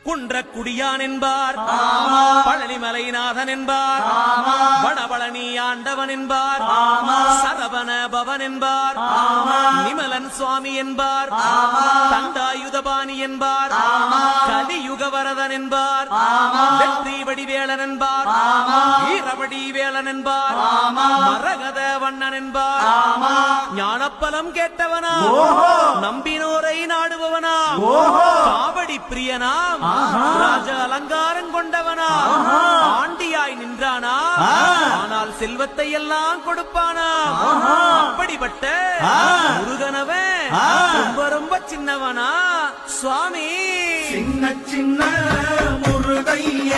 குன்றக்குடியான் என்பார், பழனிமலைநாதன் என்பார், வடபழனி ஆண்டவன் என்பார், சரவண பவன் என்பார், நிமலன் சுவாமி என்பார், தண்டாயுதபாணி என்பார், கலியுக வரதன் என்பார், வெற்றி வடிவேலன் என்பார், வீரவடி வேலன் என்பார், மரகத வண்ணன் என்பார், ஞானப்பலம் கேட்டவனா, நம்பினோரை நாடுபவனா, காவடி பிரியனாம், ராஜ அலங்காரம் கொண்டவனா, ஆண்டியாய் நின்றானா, ஆனால் செல்வத்தை எல்லாம் கொடுப்பானா. அப்படிப்பட்ட முருகனவன் ரொம்ப ரொம்ப சின்னவனா சுவாமி. சின்ன சின்ன முருகைய